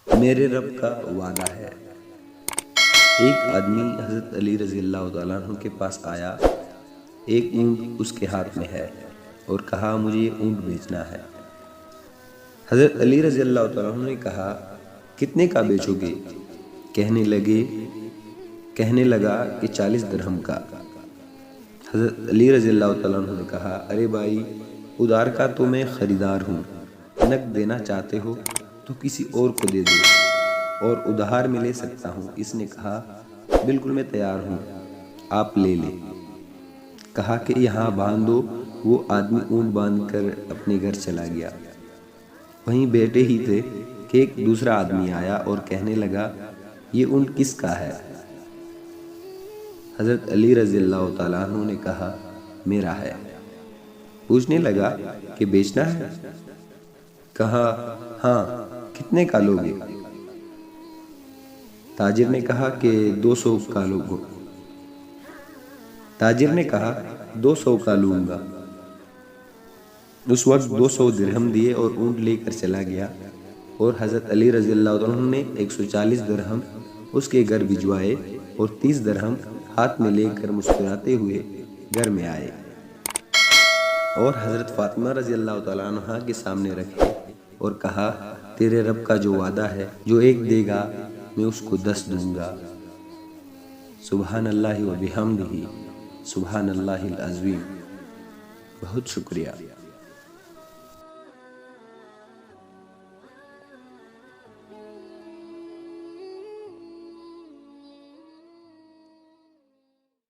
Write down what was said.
میرے رب کا وعدہ ہے۔ ایک آدمی حضرت علی رضی اللہ تعالیٰ عنہ کے پاس آیا، ایک اونٹ اس کے ہاتھ میں ہے اور کہا مجھے یہ اونٹ بیچنا ہے۔ حضرت علی رضی اللہ تعالیٰ عنہ نے کہا کتنے کا بیچو گے؟ کہنے لگا کہ 40 درہم کا۔ حضرت علی رضی اللہ تعالیٰ عنہ نے کہا ارے بھائی، ادھار کا تو میں خریدار ہوں، نقد دینا چاہتے ہو تو کسی اور کو دے دو اور ادھار میں لے سکتا ہوں۔ اس نے کہا بالکل میں تیار ہوں، آپ لے لیں۔ کہا کہ یہاں باندھ دو۔ وہ آدمی اونٹ باندھ کر اپنے گھر چلا گیا۔ وہیں بیٹھے ہی تھے کہ ایک دوسرا آدمی آیا اور کہنے لگا یہ اونٹ کس کا ہے؟ حضرت علی رضی اللہ تعالیٰ عنہ نے کہا میرا ہے۔ پوچھنے لگا کہ بیچنا ہے؟ کہا ہاں، کتنے کا لوگے؟ تاجر نے کہا کہ 200 کا لوگو۔ تاجر نے کہا 200 کا لوں گا۔ اس وقت 200 درہم دیے اور اونٹ لے کر چلا گیا، اور حضرت علی رضی اللہ عنہ نے 140 درہم اس کے گھر بھجوائے اور 30 درہم ہاتھ میں لے کر مسکراتے ہوئے گھر میں آئے اور حضرت فاطمہ رضی اللہ تعالیٰ عنہ کے سامنے رکھے اور کہا تیرے رب کا جو وعدہ ہے، جو ایک دے گا میں اس کو 10 دوں گا۔ سبحان اللہ و بحمدہ، سبحان اللہ العظیم۔ بہت شکریہ۔